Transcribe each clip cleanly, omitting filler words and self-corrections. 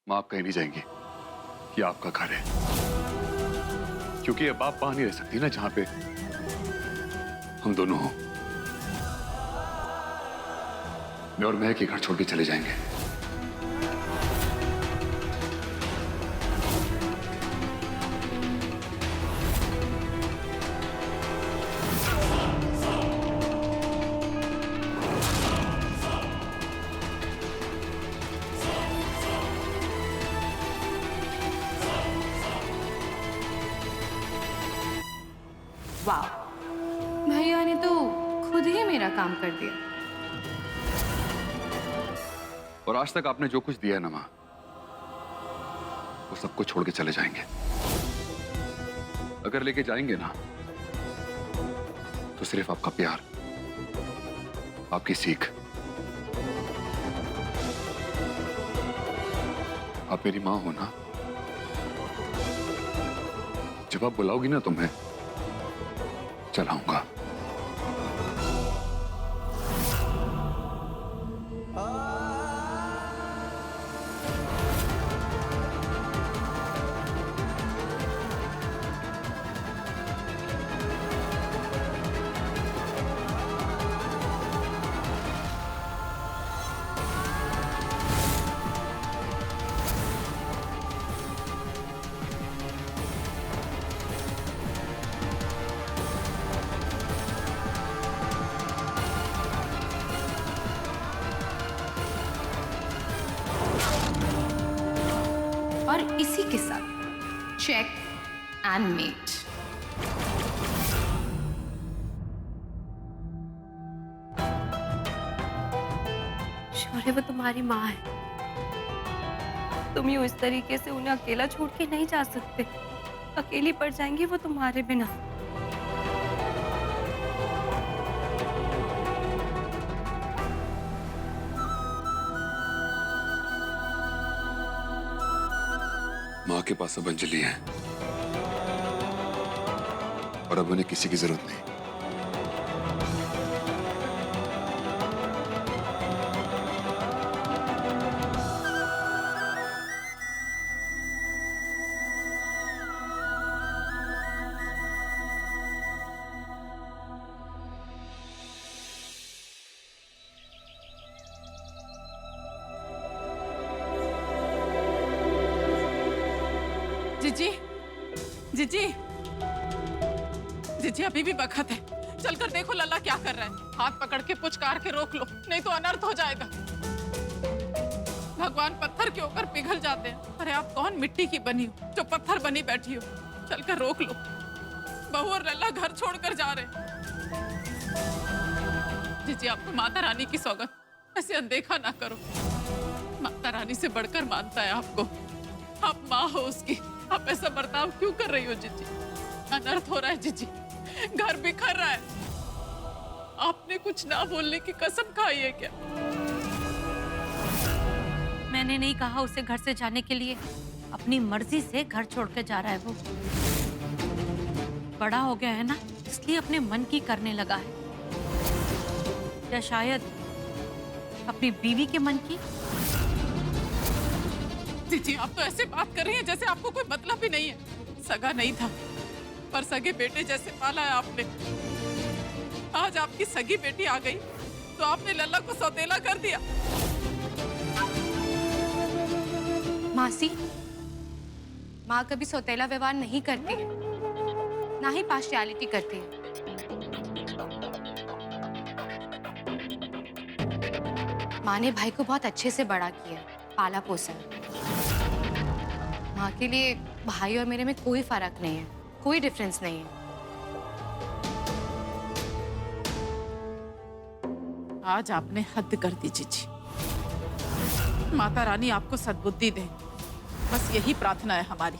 माँ आप कहीं नहीं जाएंगी, ये आपका घर है। क्योंकि अब आप वहां नहीं रह सकती ना जहां पे हम दोनों हों। मैं और महक ये घर छोड़ के चले जाएंगे। वाह, भैया ने तो खुद ही मेरा काम कर दिया। और आज तक आपने जो कुछ दिया है ना माँ, वो सबको छोड़ के चले जाएंगे। अगर लेके जाएंगे ना तो सिर्फ आपका प्यार, आपकी सीख। आप मेरी माँ हो ना, जब आप बुलाओगी ना तो मैं चलाऊंगा। और इसी के साथ चेक एंड मेट। शौर्य, वो तुम्हारी माँ है। तुम यूं इस तरीके से उन्हें अकेला छोड़ के नहीं जा सकते। अकेली पड़ जाएंगी वो तुम्हारे बिना। माँ के पास अब अंजलि है और अब उन्हें किसी की जरूरत नहीं। जीजी, जीजी, जीजी अभी भी वक्त है। चलकर देखो लल्ला क्या कर रहा है। हाथ पकड़ के पुचकार के रोक लो, नहीं तो अनर्थ हो जाएगा। भगवान पत्थर के ऊपर पिघल जाते हैं। अरे आप कौन मिट्टी की बनी हो जो पत्थर बनी बैठी हो? चलकर रोक लो। बहू और लल्ला घर छोड़कर जा रहे हैं। जीजी आपको माता रानी की सौगंध, ऐसे अनदेखा ना करो। माता रानी से बढ़कर मानता है आपको। आप माँ हो उसकी, आप ऐसा बर्ताव क्यों कर रही हो जीजी? अनर्थ हो रहा है जीजी, घर बिखर रहा है। आपने कुछ ना बोलने की कसम खाई है क्या? मैंने नहीं कहा उसे घर से जाने के लिए। अपनी मर्जी से घर छोड़ के जा रहा है वो। बड़ा हो गया है ना, इसलिए अपने मन की करने लगा है। या शायद अपनी बीवी के मन की। जीजी आप तो ऐसे बात कर रही हैं जैसे आपको कोई मतलब ही नहीं है। सगा नहीं था, पर सगे बेटे जैसे पाला है आपने। आज आपकी सगी बेटी आ गई तो आपने लल्ला को सौतेला कर दिया। मासी, माँ कभी सौतेला व्यवहार नहीं करती है, ना ही पार्शियलिटी करती है। माँ ने भाई को बहुत अच्छे से बड़ा किया, पाला पोसा। माँ के लिए भाई और मेरे में कोई फर्क नहीं है, कोई डिफरेंस नहीं है। आज आपने हद कर दी जीजी। माता रानी आपको सद्बुद्धि दे, बस यही प्रार्थना है हमारी।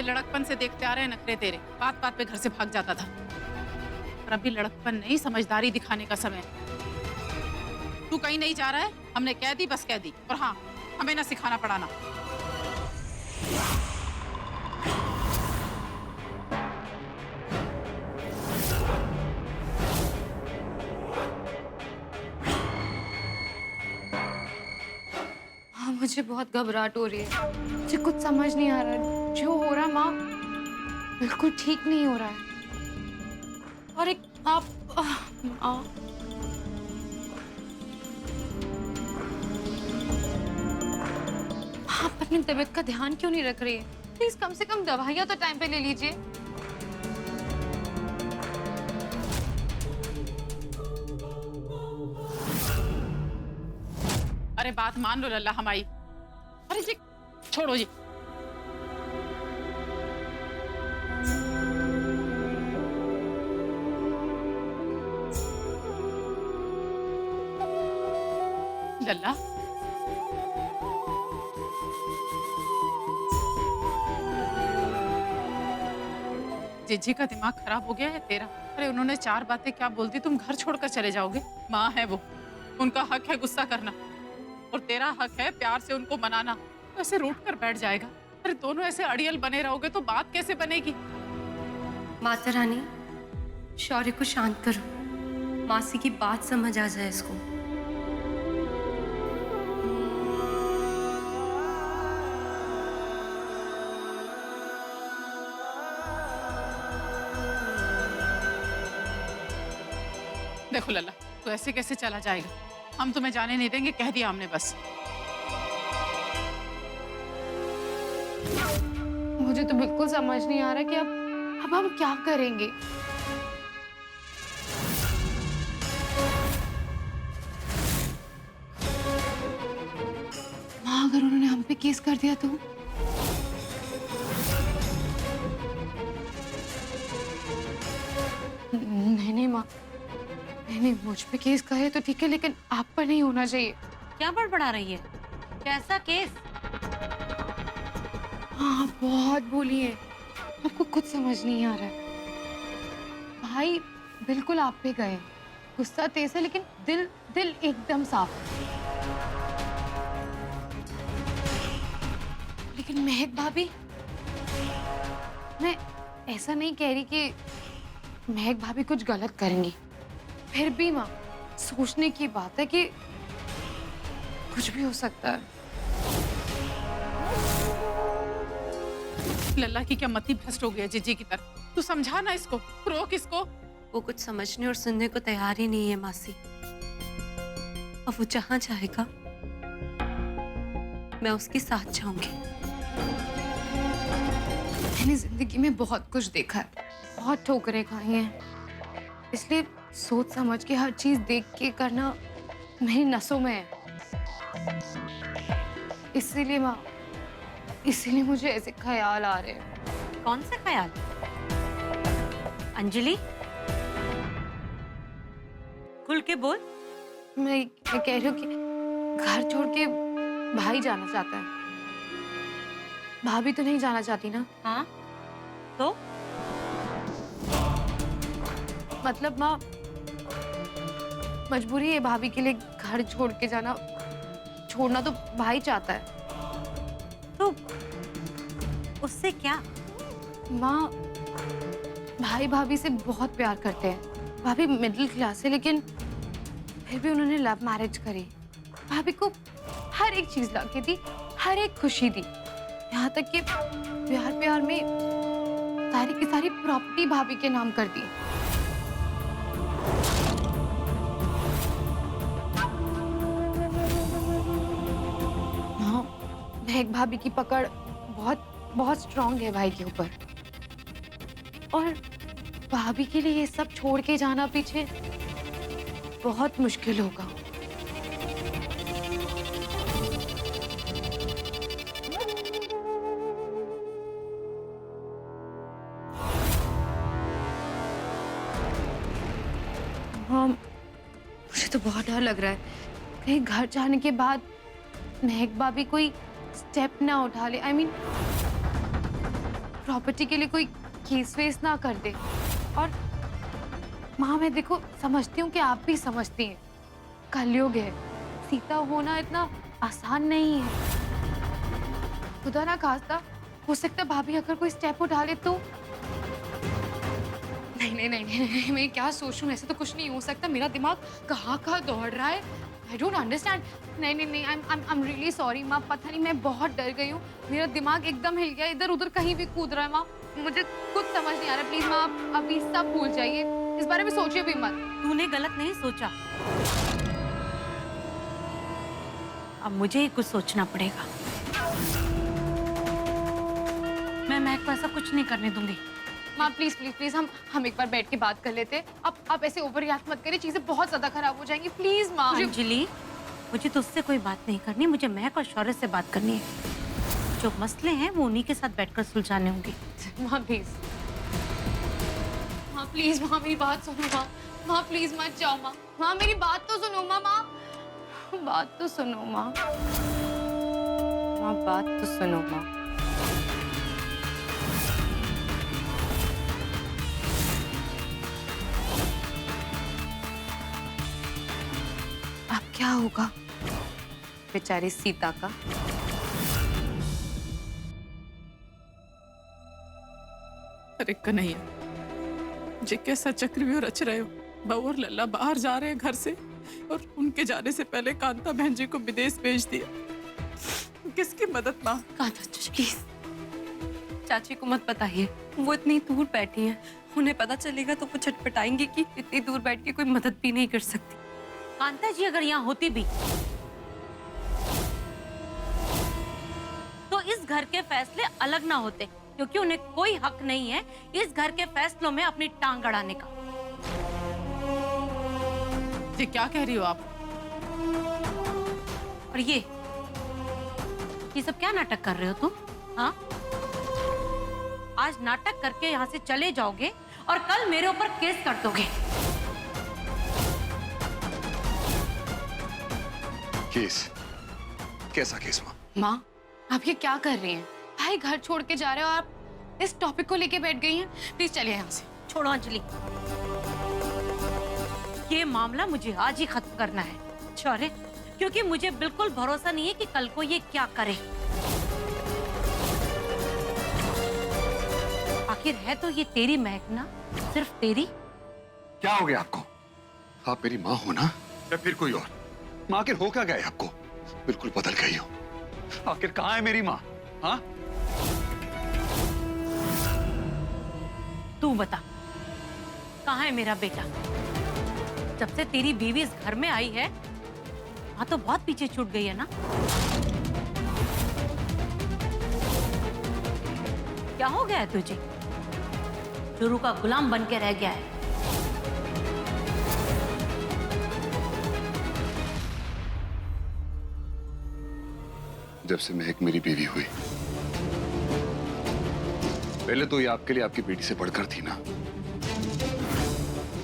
मुझे लड़कपन से देखते आ रहे हैं नखरे तेरे, बात बात पे घर से भाग जाता था। और अभी लड़कपन नहीं, समझदारी दिखाने का समय है। तू कहीं नहीं जा रहा है, हमने कह दी बस कह दी। और हाँ, हमें ना सिखाना पड़ाना। हाँ, मुझे बहुत घबराहट हो रही है। मुझे कुछ समझ नहीं आ रहा। जो हो रहा माँ बिल्कुल ठीक नहीं हो रहा है। और एक आप आप अपनी तबीयत का ध्यान क्यों नहीं रख रही है? प्लीज कम से कम दवाइयाँ तो टाइम पे ले लीजिए। अरे बात मान लो लल्ला हमारी। अरे जी छोड़ो जी। लल्ला जिज्जी का दिमाग खराब हो गया है तेरा। अरे उन्होंने 4 बातें क्या बोल दी, तुम घर छोड़कर चले जाओगे। माँ है वो, उनका हक है गुस्सा करना और तेरा हक है प्यार से उनको मनाना। तो ऐसे रूठ कर बैठ जाएगा। अरे दोनों ऐसे अड़ियल बने रहोगे तो बात कैसे बनेगी? माता रानी, शौर्य को शांत करो। मासी की बात समझ आ जाए इसको। देखो लल्ला, तो ऐसे कैसे चला जाएगा? हम तुम्हें जाने नहीं देंगे, कह दिया हमने बस। मुझे तो बिल्कुल समझ नहीं आ रहा कि अब हम क्या करेंगे। माँ, अगर उन्होंने हम पे केस कर दिया तो? नहीं माँ, नहीं, मुझ पे केस करे तो ठीक है, लेकिन आप पर नहीं होना चाहिए। क्या बड़बड़ा रही है? कैसा केस? हाँ, बहुत बोली है। आपको कुछ समझ नहीं आ रहा है। भाई बिल्कुल आप पे गए, गुस्सा तेज है लेकिन दिल एकदम साफ है। लेकिन महक भाभी, मैं ऐसा नहीं कह रही कि महक भाभी कुछ गलत करेंगी। फिर भी माँ, सोचने की बात है कि कुछ भी हो सकता है। लल्ला की क्या मति भ्रष्ट हो गया जिज्जी की तरफ। तू समझा ना इसको, रोक इसको। वो कुछ समझने और सुनने को तैयार ही नहीं है मासी। अब वो जहां चाहेगा मैं उसके साथ जाऊंगी। मैंने जिंदगी में बहुत कुछ देखा है, बहुत ठोकरें खाई हैं, इसलिए सोच समझ के हर चीज देख के करना मेरी नसों में है। इसीलिए माँ, इसीलिए मुझे ऐसे ख्याल आ रहे हैं। कौन से ख्याल? अंजलि, खुल के बोल। मैं कह रही हूँ कि घर छोड़ के भाई जाना चाहता है। भाभी तो नहीं जाना चाहती ना? हाँ तो मतलब माँ, मजबूरी है भाभी के लिए घर छोड़ के जाना। छोड़ना तो भाई चाहता है। तो उससे क्या? माँ, भाई भाभी से बहुत प्यार करते हैं। भाभी मिडिल क्लास है, लेकिन फिर भी उन्होंने लव मैरिज करी। भाभी को हर एक चीज ला के दी, हर एक खुशी दी, यहाँ तक कि प्यार प्यार में सारी की सारी प्रॉपर्टी भाभी के नाम कर दी। हाँ, महक भाभी की पकड़ बहुत स्ट्रांग है भाई के ऊपर। और भाभी के लिए ये सब छोड़ के जाना पीछे बहुत मुश्किल होगा। हाँ, मुझे तो बहुत डर लग रहा है कहीं घर जाने के बाद महक भाभी कोई स्टेप ना उठा ले। I mean, प्रॉपर्टी के लिए कोई केस वेस ना कर दे। और माँ, मैं देखो समझती हूँ कि आप भी समझती हैं, कलयुग है, सीता होना इतना आसान नहीं है। खुदा ना खास्ता, हो सकता है भाभी अगर कोई स्टेप उठा ले तो। नहीं नहीं नहीं नहीं, मैं क्या सोचूं, ऐसे तो कुछ नहीं हो सकता। मेरा दिमाग कहाँ कहाँ दौड़ रहा है, आई डोंट अंडरस्टैंड। नहीं नहीं नहीं, आई एम रियली सॉरी माँ, पता नहीं मैं बहुत डर गई हूँ, मेरा दिमाग एकदम हिल गया, इधर उधर कहीं भी कूद रहा है माँ, मुझे कुछ समझ नहीं आ रहा। प्लीज माँ, आप अभी सब भूल जाइए, इस बारे में सोचिए भी मत। तूने गलत नहीं सोचा, अब मुझे ही कुछ सोचना पड़ेगा। मैं महक को ऐसा कुछ नहीं करने दूंगी। माँ प्लीज प्लीज प्लीज, हम एक बार बैठ के बात कर लेते हैं। आप ऐसे ओवर रिएक्ट मत करिए, चीजें बहुत ज्यादा खराब हो जाएंगी। प्लीज माँ। अंजलि, मुझे तुझसे कोई बात नहीं करनी, मुझे महक और शौर्य से बात करनी है। जो मसले हैं वो उन्हीं के साथ बैठकर सुलझाने होंगे। माँ प्लीज, माँ प्लीज, माँ मेरी बात सुनो माँ, माँ प्लीज मत जाओ माँ, माँ मेरी बात तो सुनो माँ, माँ बात तो सुनो माँ, माँ बात तो सुनो माँ। अब क्या होगा बेचारी सीता का? अरे कन्हैया, जे कैसा चक्रव्यूह रच रहे हो। बहू और लल्ला बाहर जा रहे हैं घर से, और उनके जाने से पहले कांता बहन जी को विदेश भेज दिया। किसकी मदद माँ? कांता प्लीज चाची को मत बताइए, वो इतनी दूर बैठी हैं, उन्हें पता चलेगा तो वो छटपटाएंगे कि इतनी दूर बैठ के कोई मदद भी नहीं कर सकती। कांता जी अगर यहाँ होती भी तो इस घर के फैसले अलग ना होते, क्योंकि उन्हें कोई हक नहीं है इस घर के फैसलों में अपनी टांग अड़ाने का। ये क्या कह रही हो आप? और ये सब क्या नाटक कर रहे हो तुम? हाँ, आज नाटक करके यहाँ से चले जाओगे और कल मेरे ऊपर केस कर दोगे। केस? कैसा केस माँ? माँ, आप ये क्या कर रही हैं? भाई घर छोड़ के जा रहे हो, आप इस टॉपिक को लेके बैठ गई हैं। प्लीज चलिए यहाँ से। छोड़ो अंजलि, ये मामला मुझे आज ही खत्म करना है शौर्य, क्योंकि मुझे बिल्कुल भरोसा नहीं है कि कल को ये क्या करे। आखिर है तो ये तेरी महक ना, सिर्फ तेरी। क्या हो गया आपको? आप मेरी माँ हो ना, या फिर कोई और? माँ आखिर हो क्या गया आपको? बिल्कुल बदल गई हो। आखिर कहाँ है मेरी माँ? हाँ, तू बता, कहाँ है मेरा बेटा? जब से तेरी बीवी इस घर में आई है, हाँ तो बहुत पीछे छूट गई है ना। क्या हो गया है तुझे? शुरू का गुलाम बन के रह गया है। जब से महक मेरी बीवी हुई, पहले तो ये आपके लिए आपकी बेटी से बढ़कर थी ना।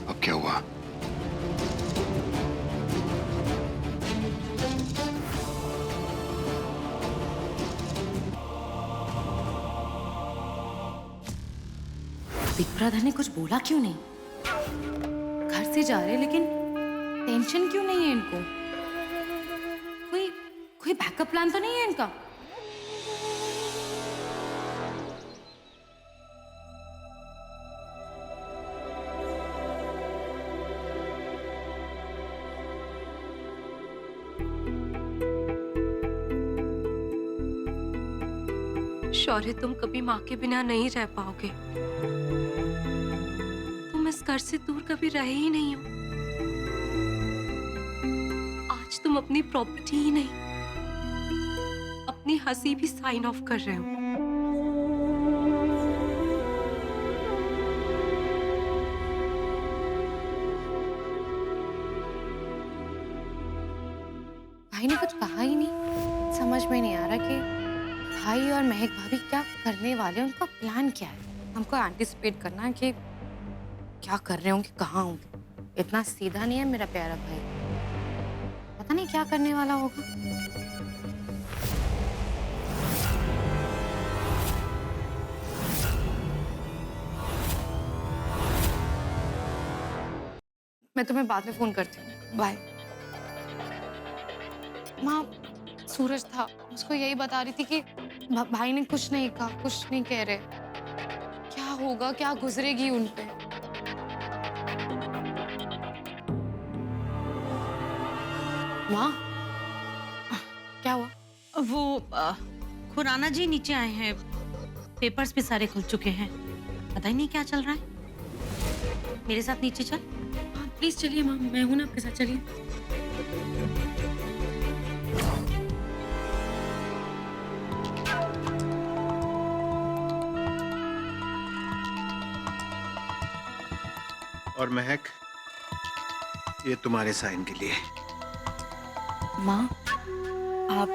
अब क्या हुआ? बिग ब्रदर ने कुछ बोला क्यों नहीं? घर से जा रहे लेकिन टेंशन क्यों नहीं है इनको? कोई बैकअप प्लान तो नहीं है इनका? शौर्य, तुम कभी माँ के बिना नहीं रह पाओगे। तुम इस घर से दूर कभी रहे ही नहीं हो। आज तुम अपनी प्रॉपर्टी ही नहीं, अपनी हंसी भी साइन ऑफ कर रहे हो। भाई ने कुछ कहा ही नहीं। समझ में नहीं आ रहा कि भाई और महक भाभी क्या करने वाले हैं, उनका प्लान क्या है। हमको एंटिसिपेट करना है कि क्या कर रहे होंगे, कहाँ होंगे। इतना सीधा नहीं है मेरा प्यारा भाई, पता नहीं क्या करने वाला होगा। मैं तुम्हें बाद में फोन करती हूँ, बाय। माँ, सूरज था, उसको यही बता रही थी कि भाई ने कुछ नहीं कहा, कुछ नहीं कह रहे। क्या होगा, क्या गुजरेगी उन पे। माँ, क्या हुआ? वो खुराना जी नीचे आए हैं, पेपर्स भी सारे खुल चुके हैं, पता ही नहीं क्या चल रहा है। मेरे साथ नीचे चल। हाँ प्लीज चलिए माँ, मैं हूं ना आपके साथ, चलिए। और महक, ये तुम्हारे साइन के लिए। माँ, आप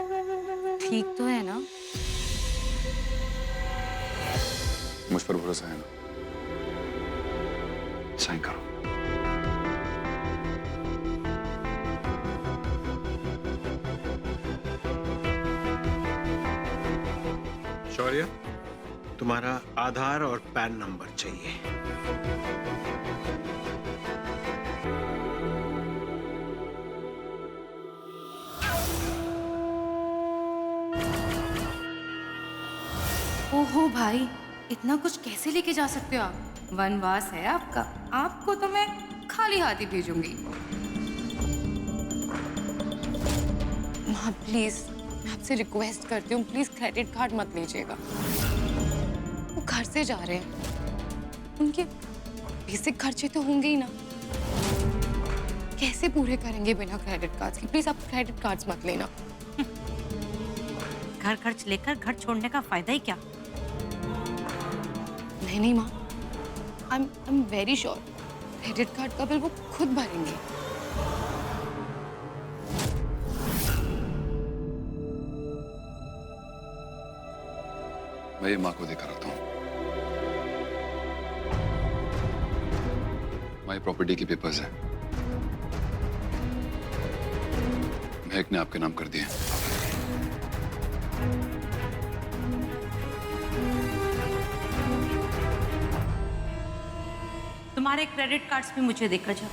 ठीक तो है ना? मुझ पर भरोसा है ना? साइन करो। शौर्य, तुम्हारा आधार और पैन नंबर चाहिए। ओहो भाई, इतना कुछ कैसे लेके जा सकते हो आप? वनवास है आपका, आपको तो मैं खाली हाथ ही भेजूंगी। माँ प्लीज, मैं आपसे रिक्वेस्ट करती हूँ, प्लीज क्रेडिट कार्ड मत लीजिएगा। वो घर से जा रहे हैं, उनके बेसिक खर्चे तो होंगे ही ना। कैसे पूरे करेंगे बिना क्रेडिट कार्ड्स के? प्लीज आप क्रेडिट कार्ड्स मत लेना। घर खर्च लेकर घर छोड़ने का फायदा ही क्या? नहीं नहीं माँ, I am very sure credit card का बिल वो खुद भरेंगे। मैं ये माँ को देकर आता हूँ। माँ, ये प्रॉपर्टी के पेपर्स हैं, महक ने आपके नाम कर दिए। तुम्हारे क्रेडिट कार्ड्स भी मुझे देकर जाओ।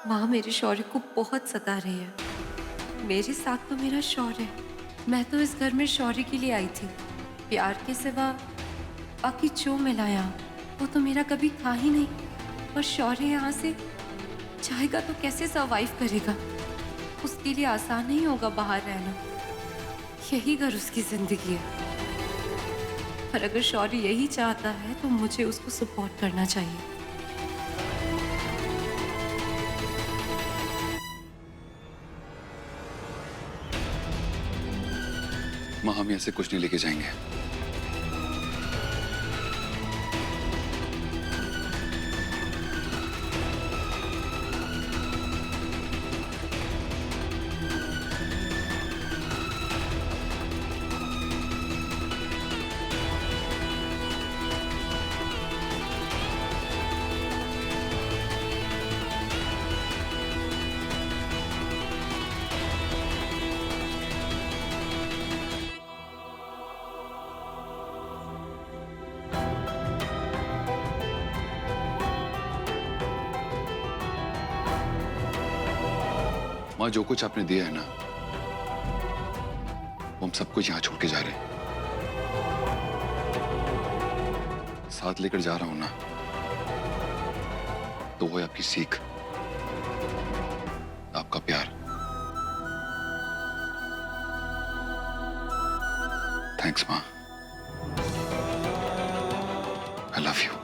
माँ मेरे शौर्य को बहुत सता रही है। मेरे साथ तो मेरा शौर्य है, मैं तो इस घर में शौर्य के लिए आई थी। प्यार के सिवा बाकी जो मिलाया वो तो मेरा कभी था ही नहीं। और शौर्य यहाँ से जाएगा तो कैसे सरवाइव करेगा? उसके लिए आसान नहीं होगा बाहर रहना, यही घर उसकी जिंदगी है। पर अगर शौर्य यही चाहता है तो मुझे उसको सपोर्ट करना चाहिए। माँ, हम यहाँ से कुछ नहीं लेके जाएंगे। माँ जो कुछ आपने दिया है ना, वो हम सब कुछ यहाँ छोड़ के जा रहे हैं। साथ लेकर जा रहा हूं ना, तो वो है आपकी सीख, आपका प्यार। थैंक्स माँ, आई लव यू।